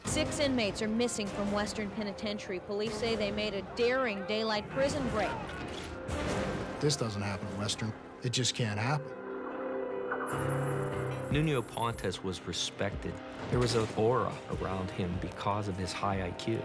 6 inmates are missing from Western Penitentiary. Police say they made a daring daylight prison break. This doesn't happen in Western. It just can't happen. Nuno Pontes was respected. There was an aura around him because of his high IQ.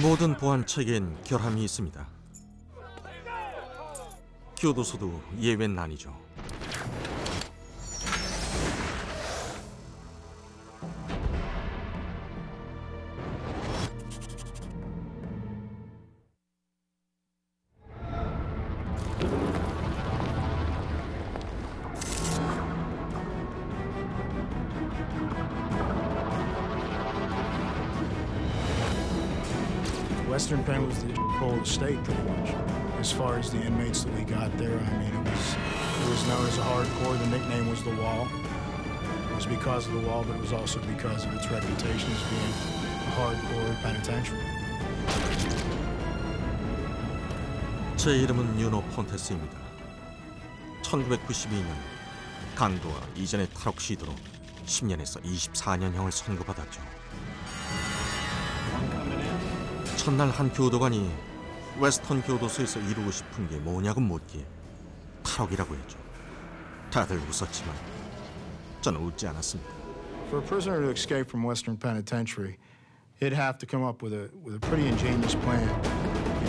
모든 보안 체계엔 결함이 있습니다. 교도소도 예외는 아니죠. Western Penn was the whole state, pretty much. As far as the inmates that we got there, I mean, it was known as a hardcore. The nickname was the Wall. It was because of the Wall, but it was also because of its reputation as being a hardcore penitentiary. 제 이름은 뉴노 폰테스입니다. 1992년 강도와 이전의 탈옥 시도로 10년에서 24년형을 선고받았죠. 첫날 한 교도관이 웨스턴 교도소에서 이루고 싶은 게 뭐냐고 묻기에 탈옥이라고 했죠. 다들 웃었지만 저는 웃지 않았습니다. For a prisoner to escape from Western Penitentiary, he'd have to come up with a pretty ingenious plan,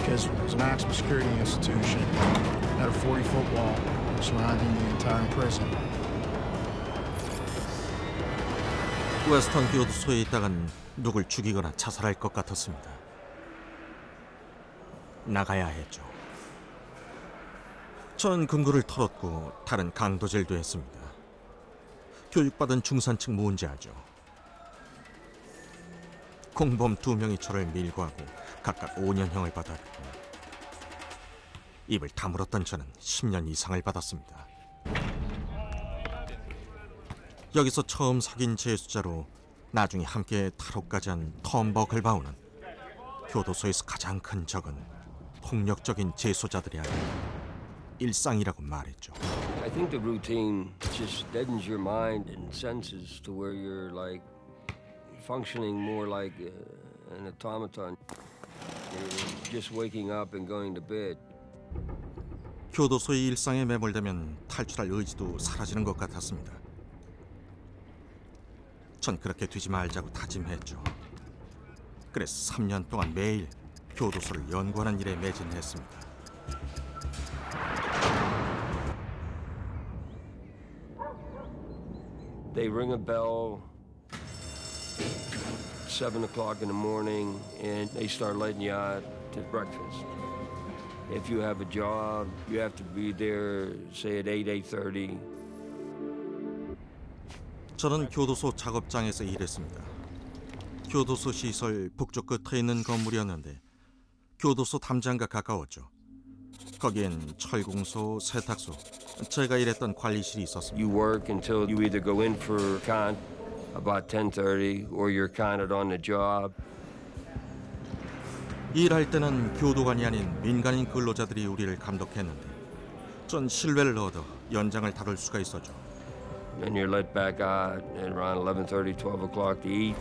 because it was a maximum security institution, had a 40-foot wall surrounding the entire prison. 웨스턴 교도소에 있다간 누굴 죽이거나 자살할 것 같았습니다. 나가야 했죠. 전 근거를 털었고 다른 강도질도 했습니다. 교육받은 중산층 모은자죠. 공범 2명이 저를 밀고하고 각각 5년형을 받았고 입을 다물었던 저는 10년 이상을 받았습니다. 여기서 처음 사귄 재수자로 나중에 함께 탈옥까지 한 톰 버클바우는 교도소에서 가장 큰 적은 폭력적인 재소자들이 아닌 일상이라고 말했죠. I think the routine just deadens your mind and senses to where you're like functioning more like an automaton. You're just waking up and going to bed. 교도소의 일상에 매몰되면 탈출할 의지도 사라지는 것 같았습니다. 전 그렇게 되지 말자고 다짐했죠. 그래서 3년 동안 매일 교도소를 연구하는 일에 매진했습니다. They ring a bell 7 o'clock in the morning and they start letting you out to breakfast. If you have a job, you have to be there, say at 8:30. 저는 교도소 작업장에서 일했습니다. 교도소 시설 북쪽 끝에 있는 건물이었는데 교도소 담장과 가까웠죠. 거기엔 철공소, 세탁소, 제가 일했던 관리실이 있었습니다. You work until you either go in for count about 10:30 or you're counted on the job. 일할 때는 교도관이 아닌 민간인 근로자들이 우리를 감독했는데 전 신뢰를 얻어 연장을 다룰 수가 있었죠. Then you're let back out at around 11:30, 12 o'clock to eat.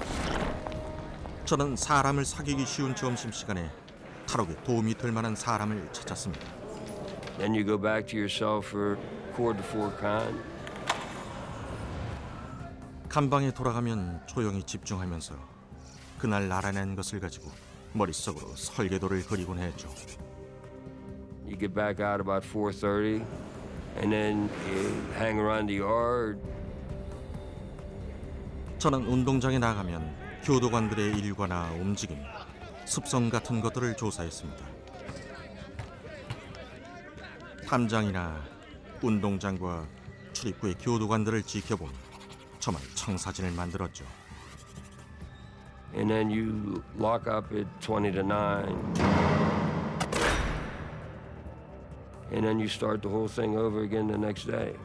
저는 사람을 사귀기 쉬운 점심시간에 탈옥에 도움이 될 만한 사람을 찾았습니다. Then you go back to your cell for quarter to 4 count. 감방에 돌아가면 조용히 집중하면서 그날 알아낸 것을 가지고 머릿속으로 설계도를 그리곤 했죠. You get back out about 4:30 and then you hang around the yard. 저는 운동장에 나가면 교도관들의 일과나 움직임, 습성 같은 것들을 조사했습니다. 담장이나 운동장과 출입구의 교도관들을 지켜보며 저만 청사진을 만들었죠. And then you lock up at 20 to 9. And then you start the whole thing over again the next day.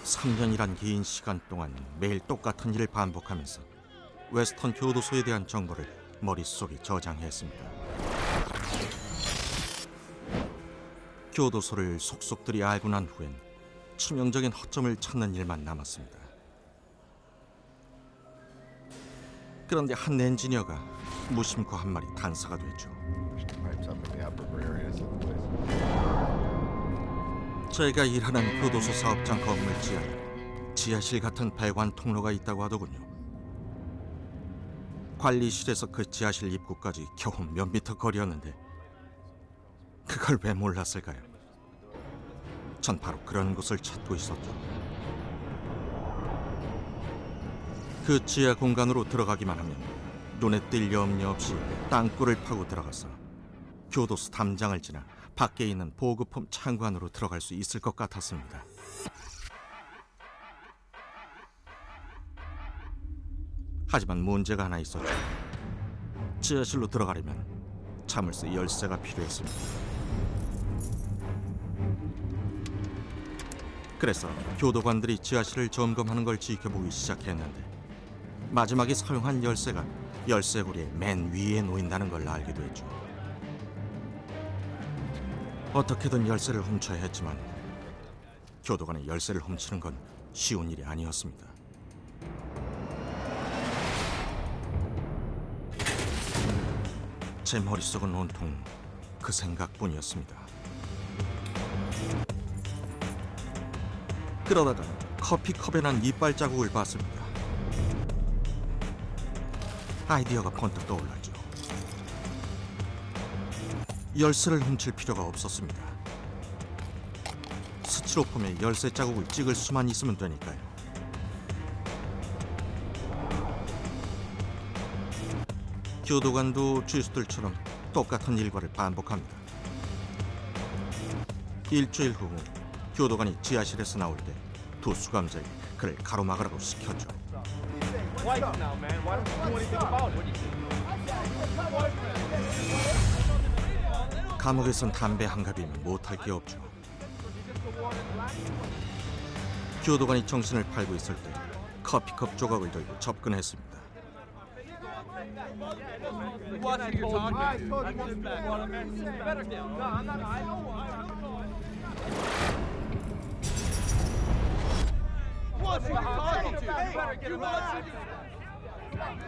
3년이란 긴 시간 동안 매일 똑같은 일을 반복하면서 웨스턴 교도소에 대한 정보를 머릿속에 저장했습니다. 교도소를 속속들이 알고 난 후엔 치명적인 허점을 찾는 일만 남았습니다. 그런데 한 엔지니어가 무심코 한 말이 단서가 됐죠. 제가 일하는 교도소 사업장 건물 지하에 지하실 같은 배관 통로가 있다고 하더군요. 관리실에서 그 지하실 입구까지 겨우 몇 미터 거리였는데 그걸 왜 몰랐을까요? 전 바로 그런 곳을 찾고 있었죠. 그 지하 공간으로 들어가기만 하면 눈에 띌 염려 없이 땅굴을 파고 들어가서 교도소 담장을 지나 밖에 있는 보급품 창고 안으로 들어갈 수 있을 것 같았습니다. 하지만 문제가 하나 있었죠. 지하실로 들어가려면 자물쇠 열쇠가 필요했습니다. 그래서 교도관들이 지하실을 점검하는 걸 지켜보기 시작했는데 마지막에 사용한 열쇠가 열쇠고리의 맨 위에 놓인다는 걸 알기도 했죠. 어떻게든 열쇠를 훔쳐야 했지만 교도관의 열쇠를 훔치는 건 쉬운 일이 아니었습니다. 제 머릿속은 온통 그 생각뿐이었습니다. 그러다가 커피컵에 난 이빨 자국을 봤습니다. 아이디어가 번뜩 떠올랐죠. 열쇠를 훔칠 필요가 없었습니다. 스티로폼에 열쇠 자국을 찍을 수만 있으면 되니까요. 교도관도 죄수들처럼 똑같은 일과를 반복합니다. 일주일 후 교도관이 지하실에서 나올 때 두 수감자에 그를 가로막으라고 시켰죠. 감옥에선 담배 한 갑이면 못할 게 없죠. 교도관이 정신을 팔고 있을 때 커피컵 조각을 들고 접근했습니다.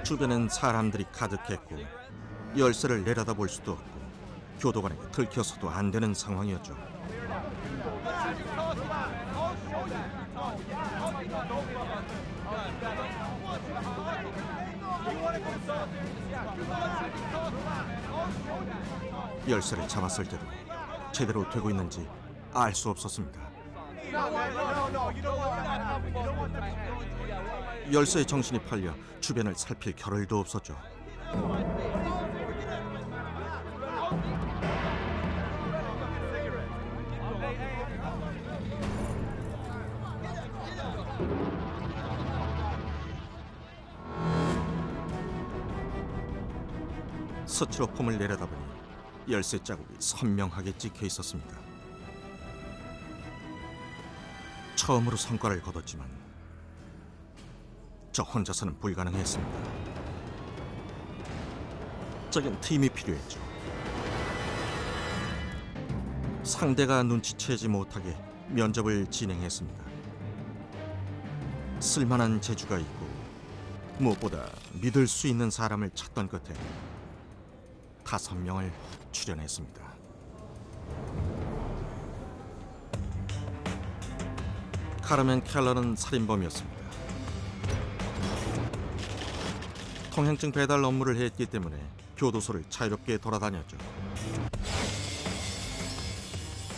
주변엔 사람들이 가득했고 열쇠를 내려다볼 수도 없고 교도관에게 들켜서도 안 되는 상황이었죠. 열쇠를 잡았을 때도 제대로 되고 있는지 알 수 없었습니다. 열쇠에 정신이 팔려 주변을 살필 겨를도 없었죠. 스티로폼을 내려다보니 열쇠 자국이 선명하게 찍혀 있었습니다. 처음으로 성과를 거뒀지만 저 혼자서는 불가능했습니다. 저긴 팀이 필요했죠. 상대가 눈치채지 못하게 면접을 진행했습니다. 쓸만한 재주가 있고 무엇보다 믿을 수 있는 사람을 찾던 끝에 5명을 출연했습니다. 카르멘 켈러는 살인범이었습니다. 통행증 배달 업무를 했기 때문에 교도소를 자유롭게 돌아다녔죠.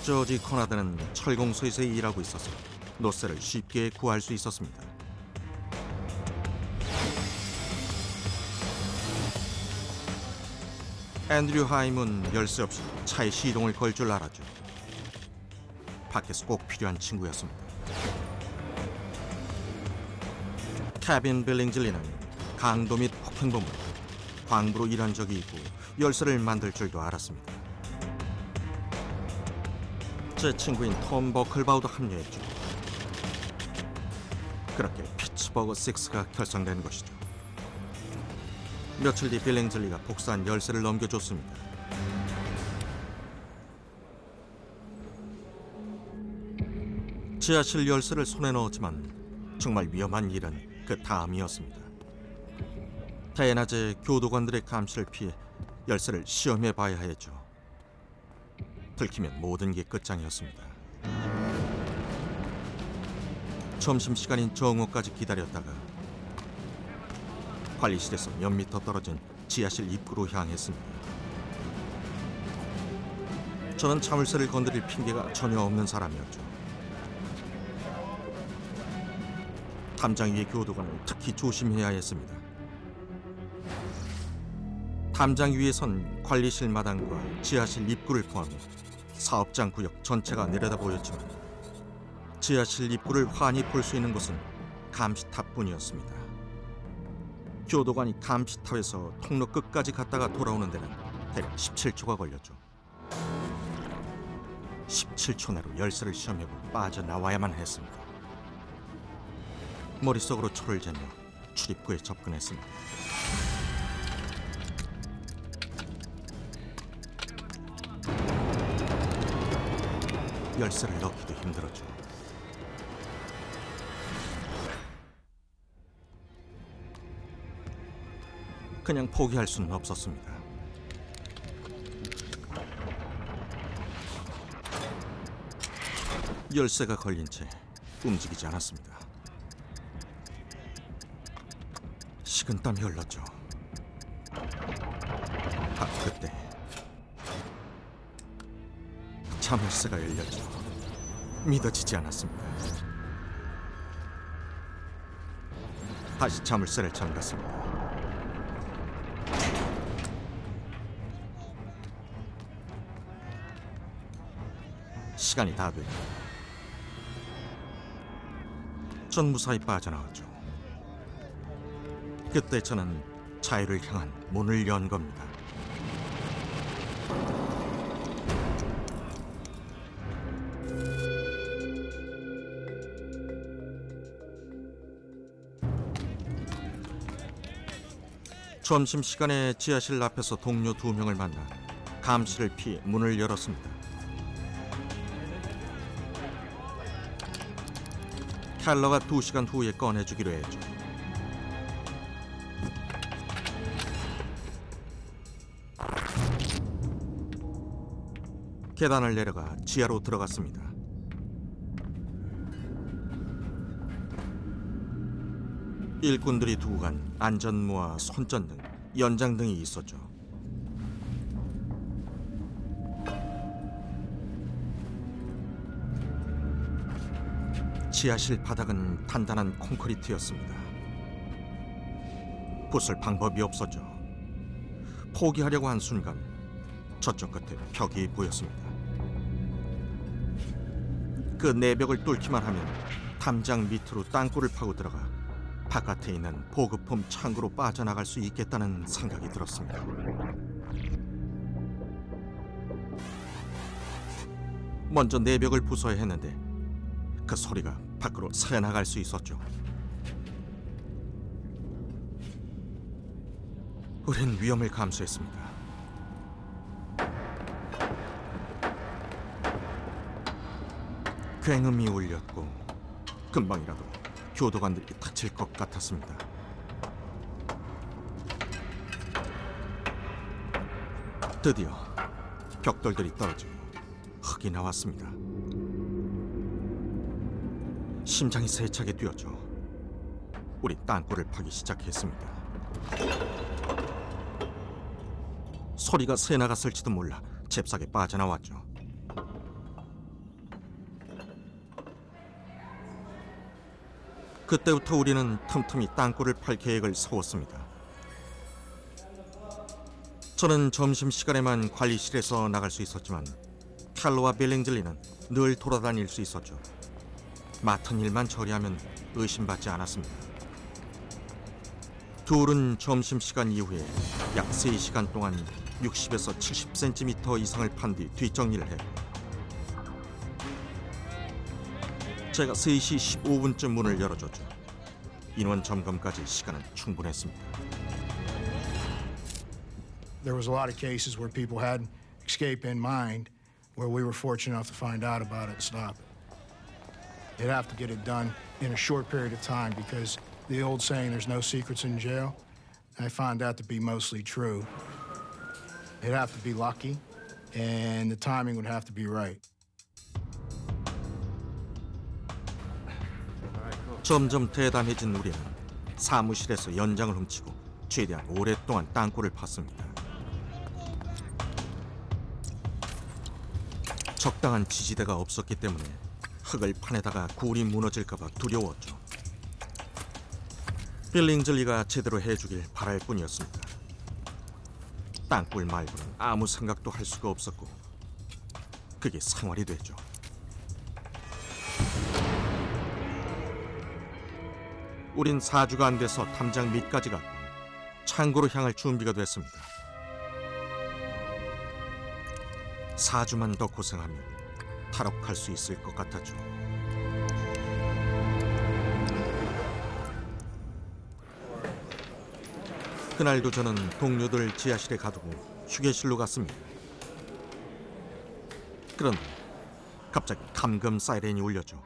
조지 코나드는 철공소에서 일하고 있어서 노쇠를 쉽게 구할 수 있었습니다. 앤드류 하임은 열쇠 없이 차에 시동을 걸 줄 알았죠. 밖에서 꼭 필요한 친구였습니다. 케빈 빌링즐리는 강도 및 폭행범으로 광부로 일한 적이 있고 열쇠를 만들 줄도 알았습니다. 제 친구인 톰 버클바우도 합류했죠. 그렇게 피츠버그 6가 결성된 것이죠. 며칠 뒤 빌링즐리가 복사한 열쇠를 넘겨줬습니다. 지하실 열쇠를 손에 넣었지만 정말 위험한 일은 그 다음이었습니다. 대낮에 교도관들의 감시를 피해 열쇠를 시험해 봐야 했죠. 들키면 모든 게 끝장이었습니다. 점심시간인 정오까지 기다렸다가 관리실에서 몇 미터 떨어진 지하실 입구로 향했습니다. 저는 자물쇠를 건드릴 핑계가 전혀 없는 사람이었죠. 담장 위의 교도관을 특히 조심해야 했습니다. 담장 위에선 관리실 마당과 지하실 입구를 포함해 사업장 구역 전체가 내려다 보였지만 지하실 입구를 환히 볼 수 있는 곳은 감시탑뿐이었습니다. 교도관이 감시탑에서 통로 끝까지 갔다가 돌아오는 데는 대략 17초가 걸렸죠. 17초 내로 열쇠를 시험해보고 빠져나와야만 했습니다. 머릿속으로 초를 재며 출입구에 접근했습니다. 열쇠를 넣기도 힘들었죠. 그냥 포기할 수는 없었습니다. 열쇠가 걸린 채 움직이지 않았습니다. 식은땀이 흘렀죠. 그때 자물쇠가 열렸죠. 믿어지지 않았습니다. 다시 자물쇠를 잠갔습니다. 시간이 다 됐고 전 무사히 빠져나왔죠. 그때 저는 자유를 향한 문을 연 겁니다. 점심시간에 지하실 앞에서 동료 2명을 만나 감시를 피해 문을 열었습니다. 켈러가 2시간 후에 꺼내주기로 했죠. 계단을 내려가 지하로 들어갔습니다. 일꾼들이 두고 간 안전모와 손전등, 연장등이 있었죠. 지하실 바닥은 단단한 콘크리트였습니다. 부술 방법이 없었죠. 포기하려고 한 순간 저쪽 끝에 벽이 보였습니다. 그 내벽을 뚫기만 하면 담장 밑으로 땅굴을 파고 들어가 바깥에 있는 보급품 창고로 빠져나갈 수 있겠다는 생각이 들었습니다. 먼저 내벽을 부숴야 했는데 그 소리가 밖으로 새나갈 수 있었죠. 우린 위험을 감수했습니다. 굉음이 울렸고 금방이라도 교도관들이 다칠 것 같았습니다. 드디어 벽돌들이 떨어지고 흙이 나왔습니다. 심장이 세차게 뛰었죠. 우리 땅굴을 파기 시작했습니다. 소리가 새나갔을지도 몰라 잽싸게 빠져나왔죠. 그때부터 우리는 틈틈이 땅굴을 팔 계획을 세웠습니다. 저는 점심시간에만 관리실에서 나갈 수 있었지만 켈러와 빌링즐리는 늘 돌아다닐 수 있었죠. 맡은 일만 처리하면 의심받지 않았습니다. 둘은 점심시간 이후에 약 3시간 동안 60에서 70cm 이상을 판 뒤 뒷정리를 했고 제가 3시 15분쯤 문을 열어줬죠. 인원 점검까지 시간은 충분했습니다. There was a lot of cases where people had escape in mind, where we were fortunate enough to find out about it and stop it. They'd have to get it done in a short period of time because the old saying, there's no secrets in jail, I found that to be mostly true. It'd have to be lucky, and the timing would have to be right. 점점 대담해진 우리는 사무실에서 연장을 훔치고 최대한 오랫동안 땅굴을 팠습니다. 적당한 지지대가 없었기 때문에 흙을 파내다가 굴이 무너질까 봐 두려웠죠. 빌링즐리가 제대로 해주길 바랄 뿐이었습니다. 땅굴 말고는 아무 생각도 할 수가 없었고 그게 생활이 됐죠. 우린 4주가 안 돼서 탐장 밑까지 갔고 창고로 향할 준비가 됐습니다. 4주만 더 고생하면 탈옥할 수 있을 것 같았죠. 그날도 저는 동료들 지하실에 가두고 휴게실로 갔습니다. 그런데 갑자기 감금 사이렌이 울렸죠.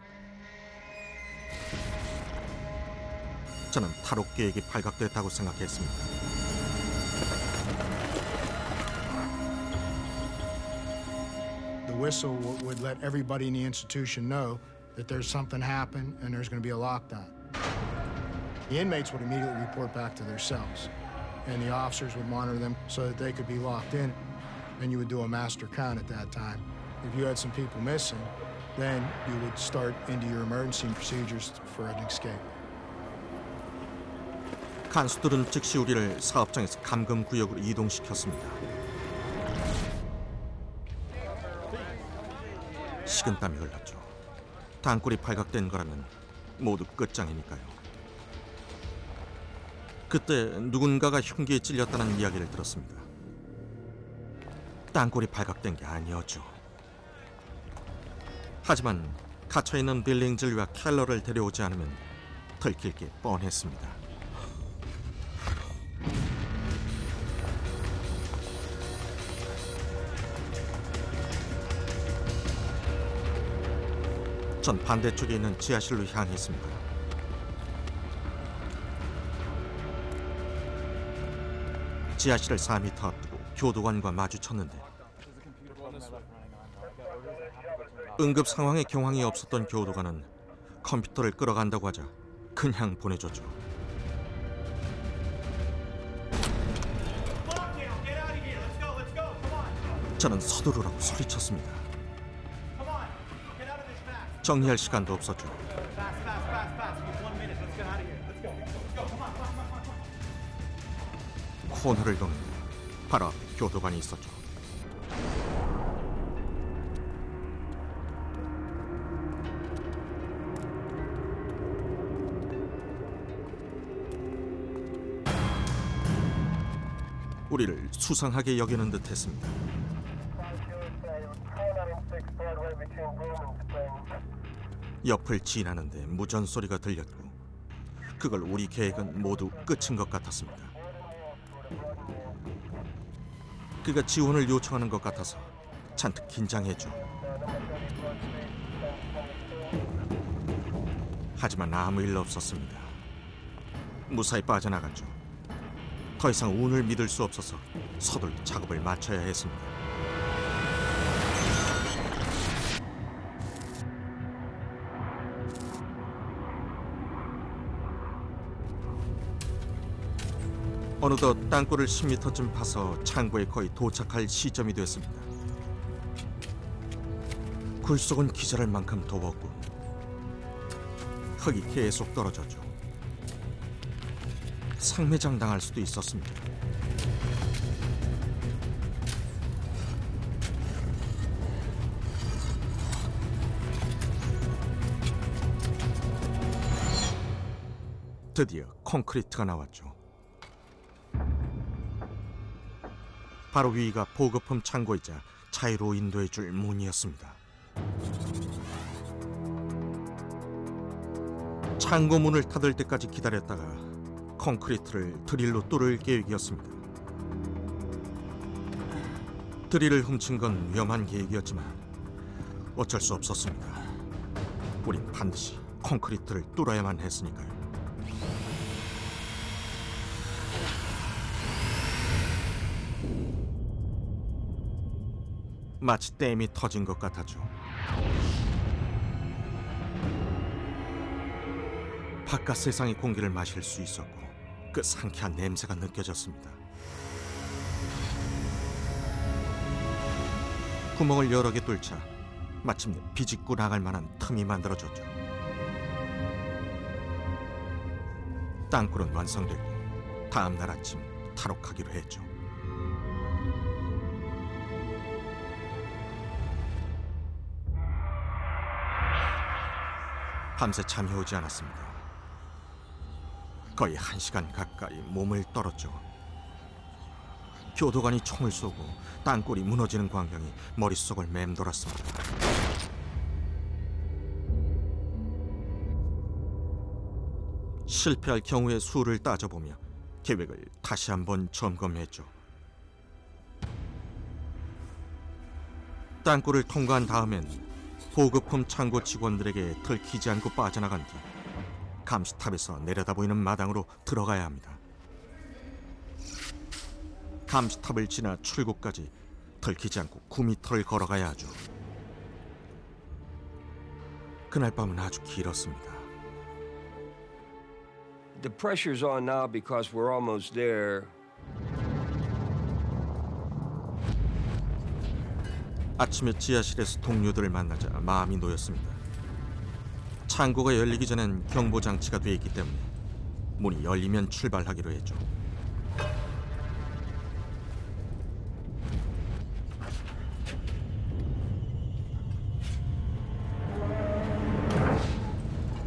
저는 탈옥 계획이 발각됐다고 생각했습니다. The whistle would let everybody in the institution know that there's something happened and there's going to be a lockdown. The inmates would immediately report back to their cells, and the officers would monitor them so that they could be locked in. Then you would do a master count at that time. If you had some people missing, then you would start into your emergency procedures for an escape. 간수들은 즉시 우리를 사업장에서 감금 구역으로 이동시켰습니다. 식은땀이 흘렀죠. 땅굴이 발각된 거라면 모두 끝장이니까요. 그때 누군가가 흉기에 찔렸다는 이야기를 들었습니다. 땅굴이 발각된 게 아니었죠. 하지만 갇혀있는 빌링즐리와 켈러를 데려오지 않으면 들킬 게 뻔했습니다. 전 반대쪽에 있는 지하실로 향했습니다. 지하실을 4m 앞두고 교도관과 마주쳤는데 응급 상황에 경황이 없었던 교도관은 컴퓨터를 끌어간다고 하자 그냥 보내줬죠. 저는 서두르라고 소리쳤습니다. 정리할 시간도 없었죠. 코너를 도는 바로 앞에 교도관이 있었죠. 우리를 수상하게 여기는 듯했습니다. 옆을 지나는데 무전 소리가 들렸고 그걸 우리 계획은 모두 끝인 것 같았습니다. 그가 지원을 요청하는 것 같아서 잔뜩 긴장했죠. 하지만 아무 일 없었습니다. 무사히 빠져나갔죠. 더 이상 운을 믿을 수 없어서 서둘러 작업을 마쳐야 했습니다. 어느덧 땅굴을 10m쯤 파서 창고에 거의 도착할 시점이 됐습니다. 굴 속은 기절할 만큼 더웠고 흙이 계속 떨어졌죠. 상매장 당할 수도 있었습니다. 드디어 콘크리트가 나왔죠. 바로 위가 보급품 창고이자 차이로 인도해줄 문이었습니다. 창고 문을 닫을 때까지 기다렸다가 콘크리트를 드릴로 뚫을 계획이었습니다. 드릴을 훔친 건 위험한 계획이었지만 어쩔 수 없었습니다. 우린 반드시 콘크리트를 뚫어야만 했으니까요. 마치 댐이 터진 것 같았죠. 바깥 세상의 공기를 마실 수 있었고 그 상쾌한 냄새가 느껴졌습니다. 구멍을 여러 개 뚫자 마침내 비집고 나갈 만한 틈이 만들어졌죠. 땅굴은 완성되고 다음 날 아침 탈옥하기로 했죠. 밤새 잠이 오지 않았습니다. 거의 1시간 가까이 몸을 떨었죠. 교도관이 총을 쏘고 땅굴이 무너지는 광경이 머릿속을 맴돌았습니다. 실패할 경우의 수를 따져보며 계획을 다시 한번 점검했죠. 땅굴을 통과한 다음엔 보급품 창고 직원들에게 들키지 않고 빠져나간 뒤 감시탑에서 내려다 보이는 마당으로 들어가야 합니다. 감시탑을 지나 출구까지 들키지 않고 9m를 걸어가야 하죠. 그날 밤은 아주 길었습니다. The pressure's on now because we're almost there. 아침에 지하실에서 동료들을 만나자 마음이 놓였습니다. 창고가 열리기 전엔 경보 장치가 돼 있기 때문에 문이 열리면 출발하기로 했죠.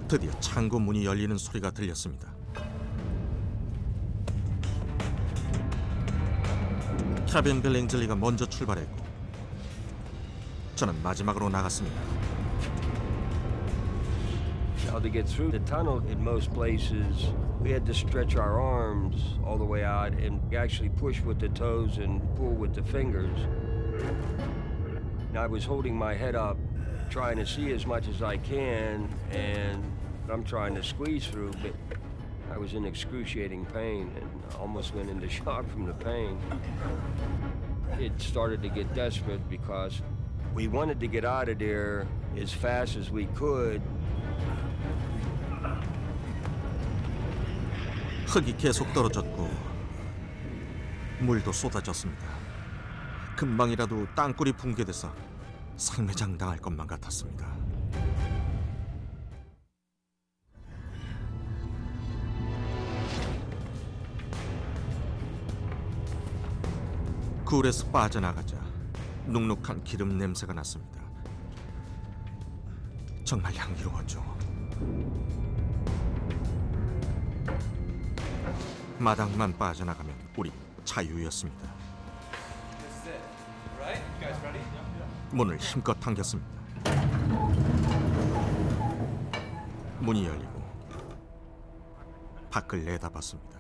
드디어 창고 문이 열리는 소리가 들렸습니다. 캐빈 빌링즐리가 먼저 출발했고 저는 마지막으로 나갔습니다. Now to get through the tunnel in most places, we had to stretch our arms all the way out and actually push with the toes and pull with the fingers. And I was holding my head up, trying to see as much as I can, and I'm trying to squeeze through, but I was in excruciating pain and almost went into shock from the pain. It started to get desperate because we wanted to get out of there as fast as we could. 흙이 계속 떨어졌고 물도 쏟아졌습니다. 금방이라도 땅굴이 붕괴돼서 상매장당할 것만 같았습니다. 굴에서 빠져나가자 눅눅한 기름 냄새가 났습니다. 정말 향기로웠죠. 마당만 빠져나가면 우리 자유였습니다. 문을 힘껏 당겼습니다. 문이 열리고 밖을 내다봤습니다.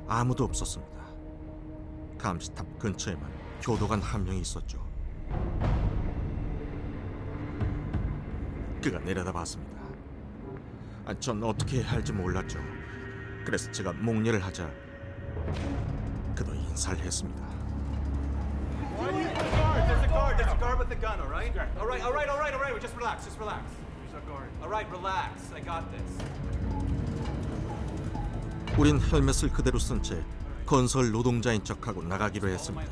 아무도 없었습니다. 감시탑 근처에만 교도관 한 명이 있었죠. 그가 내려다봤습니다. 전 어떻게 해야 할지 몰랐죠. 그래서 제가 목례를 하자 그도 인사를 했습니다. There's a guard with the gun, all right? All right. Just relax. All right, relax. I got this. 우린 헬멧을 그대로 쓴 채 건설 노동자인 척하고 나가기로 했습니다.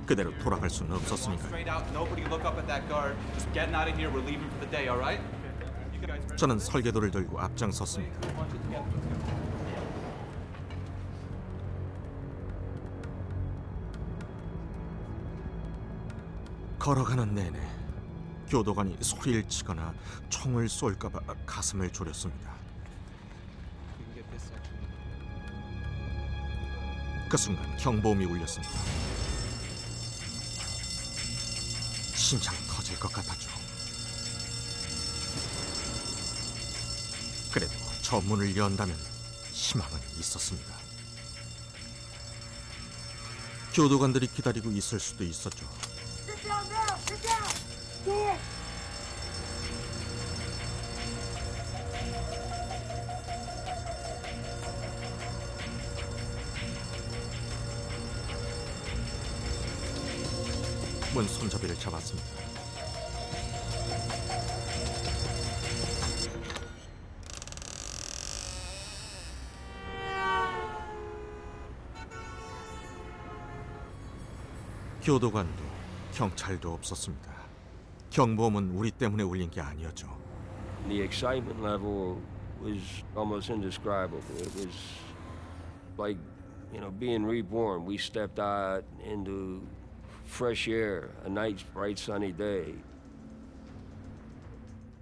그대로 돌아갈 수는 없었으니까요. Straight out. Nobody look up at that guard. Just getting out of here. We're leaving for the day, all right? 저는 설계도를 들고 앞장섰습니다. 걸어가는 내내 교도관이 소리를 치거나 총을 쏠까봐 가슴을 졸였습니다. 그 순간 경보음이 울렸습니다. 심장이 터질 것 같았죠. 그래도 저 문을 연다면 희망은 있었습니다. 교도관들이 기다리고 있을 수도 있었죠. 문 손잡이를 잡았습니다. 교도관도 경찰도 없었습니다. 경보음은 우리 때문에 울린 게 아니었죠. The excitement level was almost indescribable. It was like, being reborn. We stepped out into fresh air, a nice, bright, sunny day.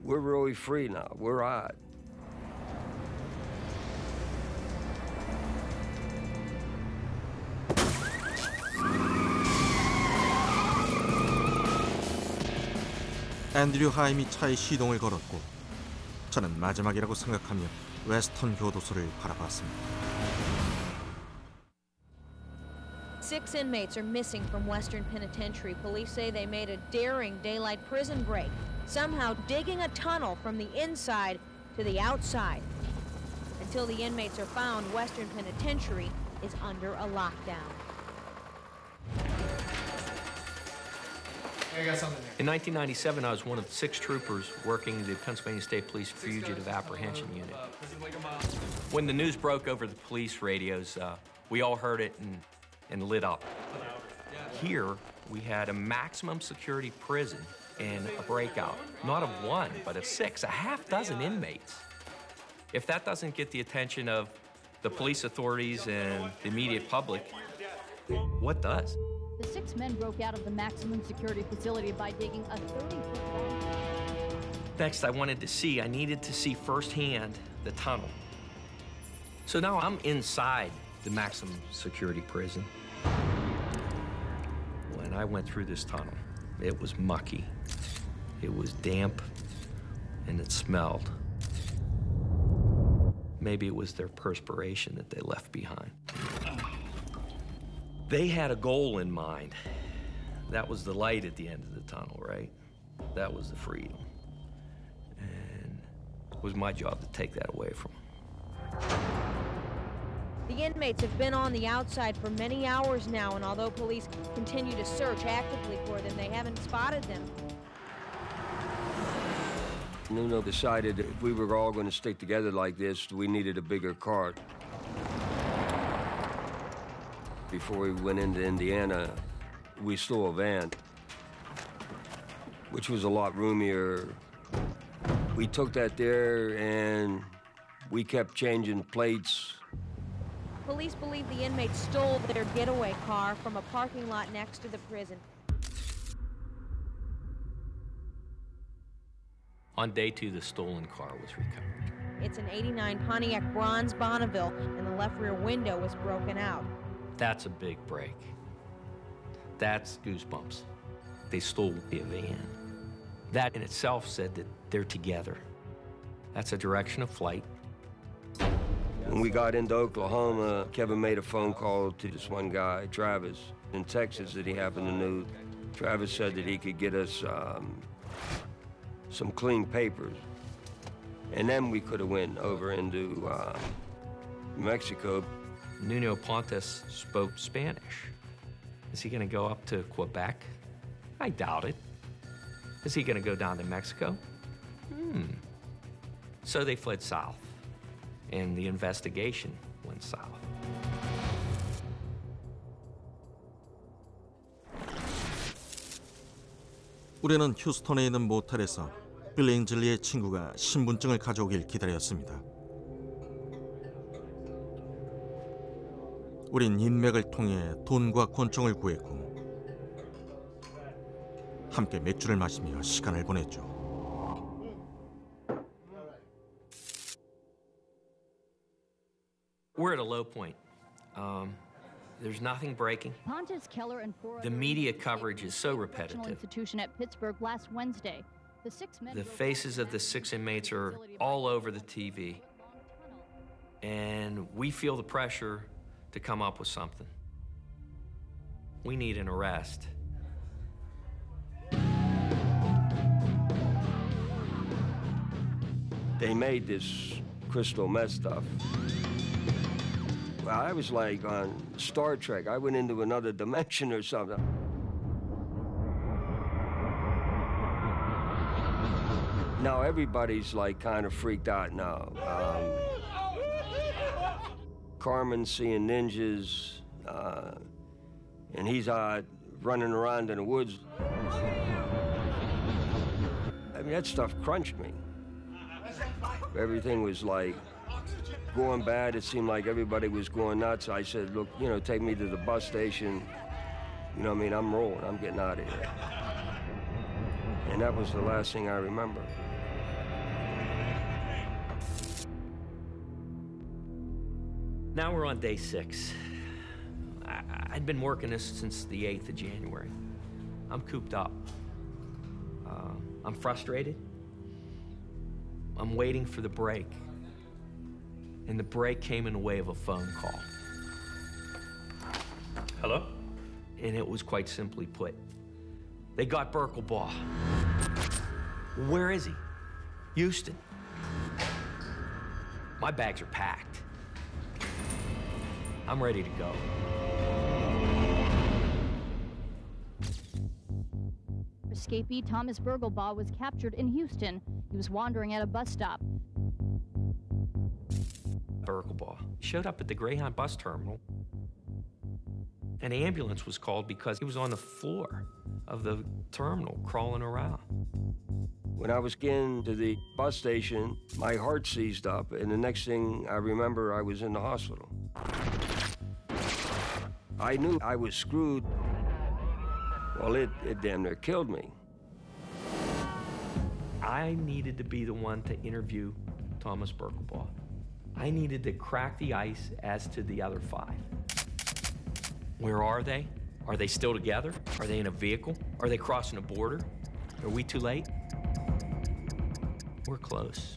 We're really free now. We're out. 앤드류 하임이 차에 시동을 걸었고 저는 마지막이라고 생각하며 웨스턴 교도소를 바라봤습니다. 6 inmates are missing from Western Penitentiary. Police say they made a daring daylight prison break, somehow digging a tunnel from the inside to the outside. Until the inmates are found, Western Penitentiary is under a lockdown. In 1997, I was one of 6 troopers working the Pennsylvania State Police Fugitive Apprehension Unit. When the news broke over the police radios, we all heard it and lit up. Here, we had a maximum security prison and a breakout, not of 1, but of 6, a half dozen inmates. If that doesn't get the attention of the police authorities and the immediate public, what does? The 6 men broke out of the maximum security facility by digging a 30-foot long... Next, I needed to see firsthand the tunnel. So now I'm inside the maximum security prison. When I went through this tunnel, it was mucky, it was damp, and it smelled. Maybe it was their perspiration that they left behind. They had a goal in mind. That was the light at the end of the tunnel, right? That was the freedom. And it was my job to take that away from them. The inmates have been on the outside for many hours now, and although police continue to search actively for them, they haven't spotted them. Nuno decided if we were all going to stick together like this, we needed a bigger cart. Before we went into Indiana, we stole a van, which was a lot roomier. We took that there and we kept changing plates. Police believe the inmates stole their getaway car from a parking lot next to the prison. On day 2, the stolen car was recovered. It's an '89 Pontiac Bronze Bonneville, and the left rear window was broken out. That's a big break. That's goosebumps. They stole a van. That in itself said that they're together. That's a direction of flight. When we got into Oklahoma, Kevin made a phone call to this one guy, Travis, in Texas that he happened to know. Travis said that he could get us some clean papers. And then we could have went over into Mexico. Nuno Pontes spoke Spanish. Is he going to go up to Quebec? I doubt it. Is he going to go down to Mexico? So they fled south, and the investigation went south. 우리는 휴스턴에 있는 모텔에서 빌 앵즐리의 친구가 신분증을 가져오길 기다렸습니다. 우린 인맥을 통해 돈과 권총을 구했고 함께 맥주를 마시며 시간을 보냈죠. We're at a low point. There's nothing breaking. Pontus, Keller, and 4 The media coverage is so repetitive. institution at Pittsburgh last Wednesday. The 6 men The broke out faces of the the 6 maximum inmates are facility by all over the digging TV, a long tunnel. and we feel the pressure to come up with something. We need an arrest. They made this crystal meth stuff. Well, I was like on Star Trek. I went into another dimension or something. Now everybody's like kind of freaked out now. Carmen's seeing ninjas, and he's out running around in the woods. I mean, that stuff crunched me. Everything was like going bad. It seemed like everybody was going nuts. I said, look, you know, take me to the bus station. You know what I mean? I'm rolling. I'm getting out of here. And that was the last thing I remember. Now we're on day 6. I'd been working this since the 8th of January. I'm cooped up. I'm frustrated. I'm waiting for the break. And the break came in the way of a phone call. Hello? And it was quite simply put, they got Birkelbaugh. Where is he? Houston. My bags are packed. I'm ready to go. Escapee Thomas Birkelbaugh was captured in Houston. He was wandering at a bus stop. Birkelbaugh showed up at the Greyhound bus terminal. An ambulance was called because he was on the floor of the terminal crawling around. When I was getting to the bus station, my heart seized up, and the next thing I remember, I was in the hospital. I knew I was screwed. Well, it damn near killed me. I needed to be the one to interview Thomas Birkelbaugh. I needed to crack the ice as to the other 5. Where are they? Are they still together? Are they in a vehicle? Are they crossing a border? Are we too late? We're close.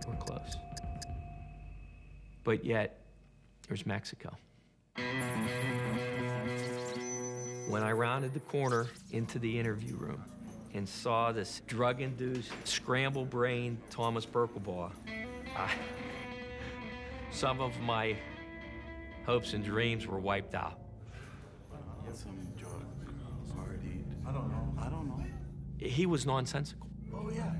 We're close. But yet, there's Mexico. When I rounded the corner into the interview room and saw this drug-induced, scramble-brained Thomas Birkelbaugh, some of my hopes and dreams were wiped out. Get some drugs, partied. I don't know. He was nonsensical. Oh yeah.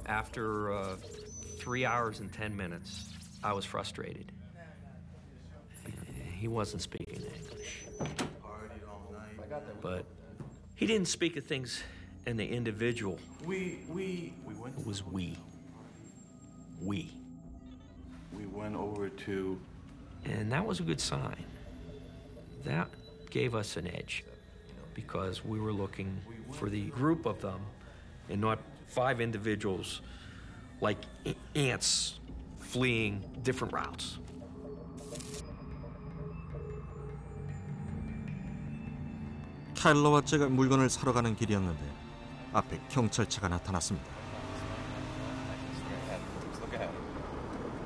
After 3 hours and 10 minutes, I was frustrated. He wasn't speaking English. Partied all night. But he didn't speak of things in the individual. We went. It was we. We. We went over to. And that was a good sign. That gave us an edge because we were looking for the group of them and not 5 individuals like ants fleeing different routes. 켈러와 제가 물건을 사러 가는 길이었는데 앞에 경찰차가 나타났습니다.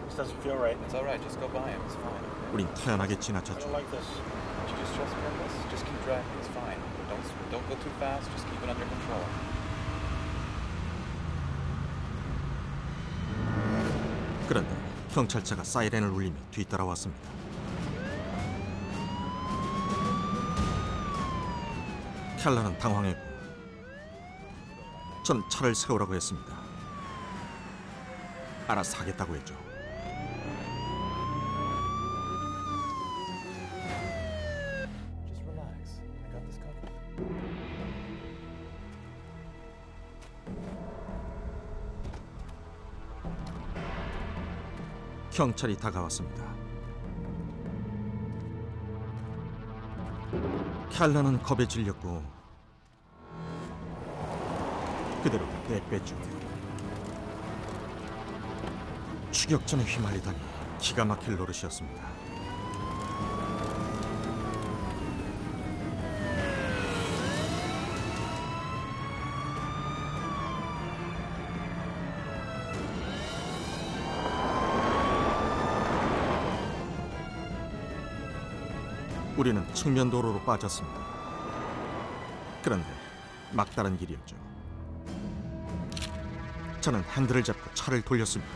This doesn't feel right. It's all right. Just go by him. It's fine. Okay? 우린 태연하게 I 지나쳤죠. don't like this. Would you just trust me on this? Just keep driving. It's fine. Don't go too fast. Just keep it under control. 그런데 경찰차가 사이렌을 울리며 뒤따라왔습니다. 켈러는 당황했고 전 차를 세우라고 했습니다. 알아서 하겠다고 했죠. Just relax. I got this covered. 경찰이 다가왔습니다. 켈러는 겁에 질렸고 그대로 내뺐죠. 추격전에 휘말리다니 기가 막힐 노릇이었습니다. 우리는 측면 도로로 빠졌습니다. 그런데 막다른 길이었죠. 저는 핸들을 잡고 차를 돌렸습니다.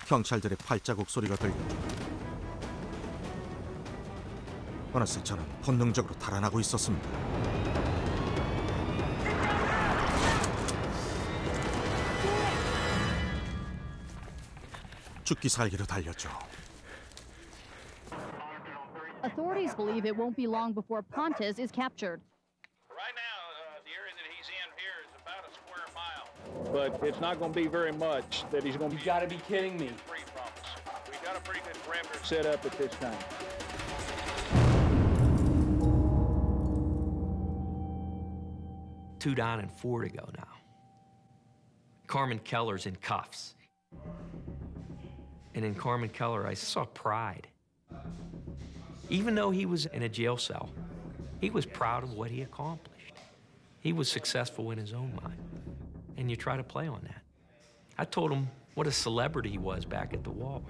경찰들의 발자국 소리가 들렸죠. 어느새 저는 본능적으로 달아나고 있었습니다. 죽기 살기로 달렸죠. Authorities believe it won't be long before Pontus is captured. Right now, the area that he's in here is about a square mile. But it's not going to be very much that he's going to be. You gotta be kidding me. Free from us. We've got a pretty good perimeter set up at this time. Two down and 4 to go now. Carmen Keller's in cuffs. And in Carmen Keller, I saw pride. Even though he was in a jail cell, he was proud of what he accomplished. He was successful in his own mind. And you try to play on that. I told him what a celebrity he was back at the wall.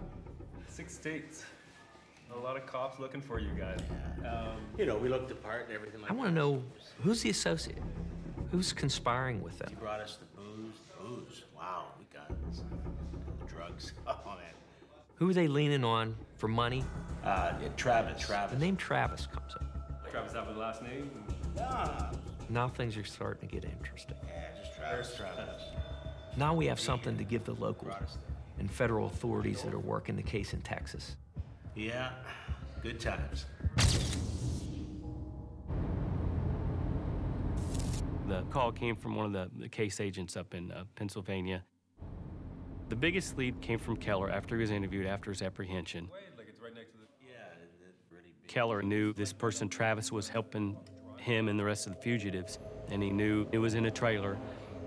6 states. A lot of cops looking for you guys. You know, we looked the part and everything like I want to know, who's the associate? Who's conspiring with them? He brought us the booze. Booze. Wow, we got this. The drugs. Oh, man. Who are they leaning on for money? Travis. The name Travis comes up. Travis have a last name? Nah. Now things are starting to get interesting. Yeah, just Travis. Travis. Now we have something to give the local and federal authorities that are working the case in Texas. Yeah, good times. The call came from one of the case agents up in Pennsylvania. The biggest lead came from Keller after he was interviewed after his apprehension. Keller knew this person, Travis, was helping him and the rest of the fugitives, and he knew it was in a trailer,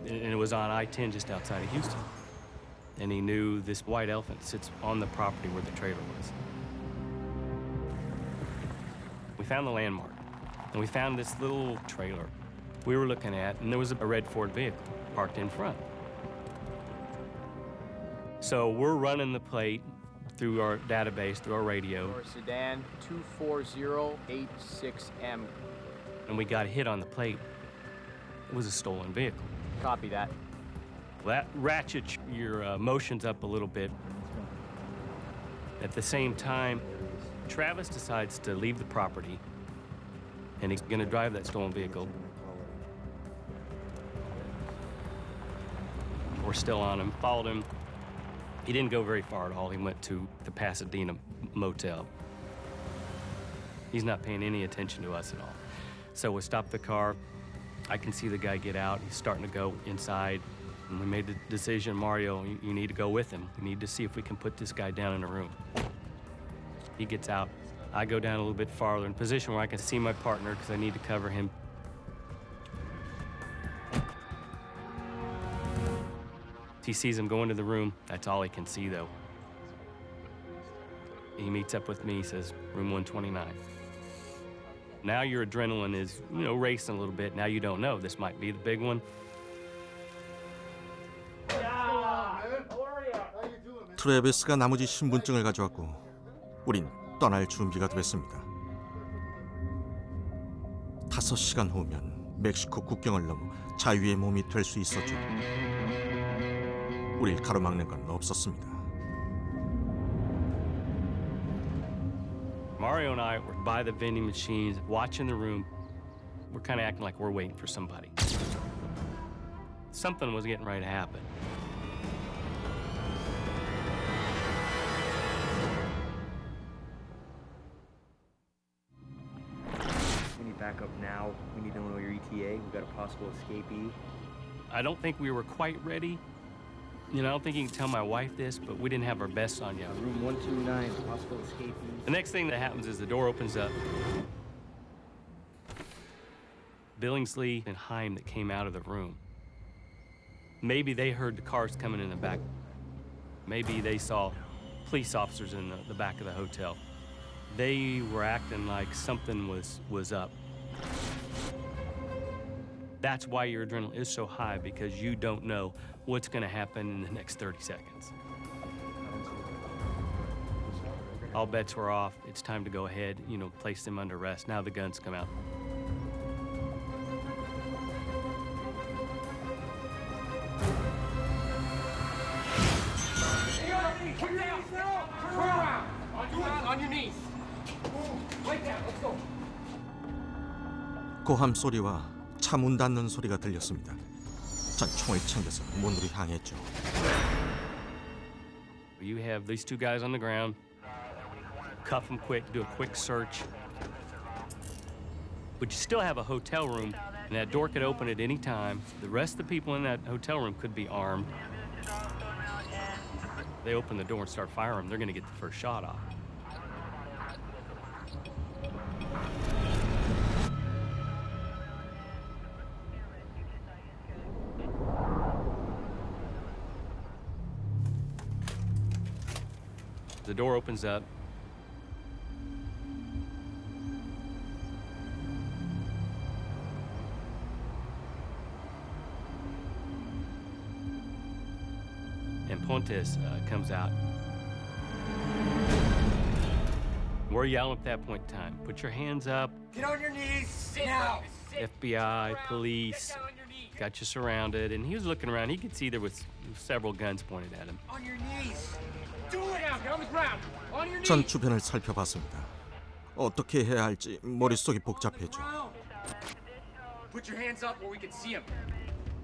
and it was on I-10 just outside of Houston. And he knew this white elephant sits on the property where the trailer was. We found the landmark, and we found this little trailer we were looking at, and there was a red Ford vehicle parked in front. So we're running the plate through our database, through our radio. Sedan 24086M. And we got a hit on the plate. It was a stolen vehicle. Copy that. That ratchets your emotions up a little bit. At the same time, Travis decides to leave the property, and he's gonna drive that stolen vehicle. We're still on him, followed him. He didn't go very far at all. He went to the Pasadena motel. He's not paying any attention to us at all. So we stopped the car. I can see the guy get out. He's starting to go inside. And we made the decision, Mario, you need to go with him. We need to see if we can put this guy down in a room. He gets out. I go down a little bit farther in a position where I can see my partner because I need to cover him. He sees him go into the room. That's all he can see, though. He meets up with me, says, room 129. Now your adrenaline is, racing a little bit. Now you don't know. This might be the big one. 트래비스가 나머지 신분증을 가져왔고 우린 떠날 준비가 됐습니다. 5시간 후면 멕시코 국경을 넘어 자유의 몸이 될 수 있었죠. 우릴 가로막는 건 없었습니다. Mario and I were by the vending machines, watching the room. We're kind of acting like we're waiting for somebody. Something was getting ready to happen. We need backup now. We need to know your ETA. We've got a possible escapee. I don't think we were quite ready. I don't think you can tell my wife this, but we didn't have our vests on yet. Room 129, possible escapee. The next thing that happens is the door opens up. Billingsley and Heim that came out of the room. Maybe they heard the cars coming in the back. Maybe they saw police officers in the back of the hotel. They were acting like something was up. That's why your adrenaline is so high, because you don't know what's going to happen in the next 30 seconds. All bets were off. It's time to go ahead, place them under arrest. Now the guns come out. On your knees. Right down. Let's go. 고함 소리와 차 문 닫는 소리가 들렸습니다. 전 총을 챙겨서 문으로 향했죠. You have these two guys on the ground. Cuff them quick, do a quick search. But you still have a hotel room, and that door could open at any time. The rest of the people in that hotel room could be armed. They open the door and start firing, they're going to get the first shot off. The door opens up. And Pontes comes out. We're yelling at that point in time. Put your hands up. Get on your knees. Sit now. FBI, police, got you surrounded. And he was looking around. He could see there was several guns pointed at him. On your knees. Do it now. Get on the ground. On your knees. 전 주변을 살펴봤습니다. 어떻게 해야 할지 머릿속이 복잡했죠. Put your hands up where we can see him.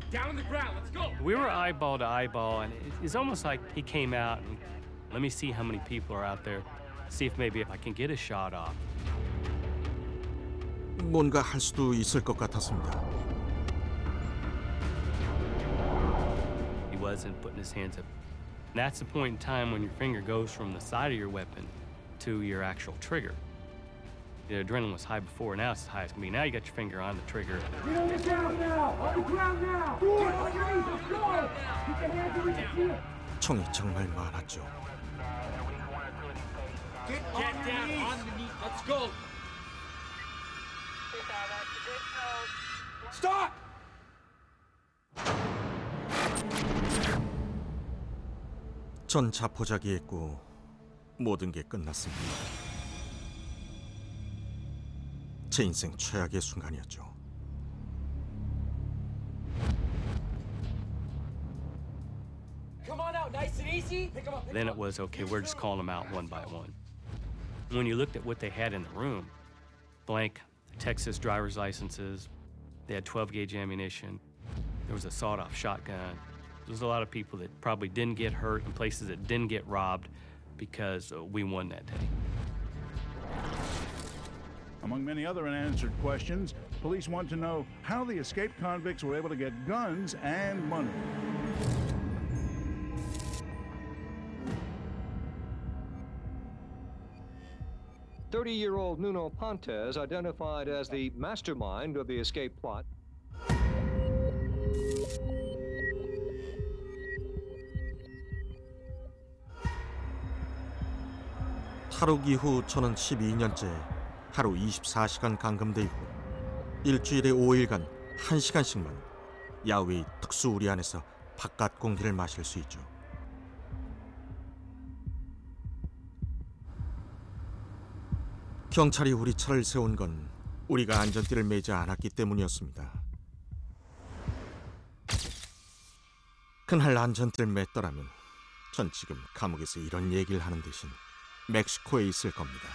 Down on the ground. Let's go. We were eyeball to eyeball, and it's almost like he came out and let me see how many people are out there. See if maybe I can get a shot off. 뭔가 할 수도 있을 것 같았습니다. He wasn't putting his hands up. And that's the point in time when your finger goes from the side of your weapon to your actual trigger. The adrenaline was high before, now it's as high as can be. Now you got your finger on the trigger. Get on the ground now! On the ground now! Do it! On your knees! Let's go! Keep your hands where we can see it! 총이 정말 많았죠. Get down on the knees! Let's go! Stop! 전 자포자기했고 모든 게 끝났습니다. 제 인생 최악의 순간이었죠. Come on out, nice and easy. Pick 'em up. Then it was, okay, we're just calling them out one by one. When you looked at what they had in the room, blank Texas driver's licenses, they had 12-gauge ammunition, there was a sawed-off shotgun. There was a lot of people that probably didn't get hurt and places that didn't get robbed because we won that day. Among many other unanswered questions, police want to know how the escaped convicts were able to get guns and money. "30-year-old Nuno Pontes, identified as the mastermind of the escape plot." 탈옥 이후 저는 12년째 하루 24시간 감금돼 있고 일주일에 5일간 1시간씩만 야외의 특수우리 안에서 바깥 공기를 마실 수 있죠. 경찰이 우리 차를 세운 건 우리가 안전띠를 매지 않았기 때문이었습니다. 그날 안전띠를 맸더라면 전 지금 감옥에서 이런 얘기를 하는 대신 멕시코에 있을 겁니다.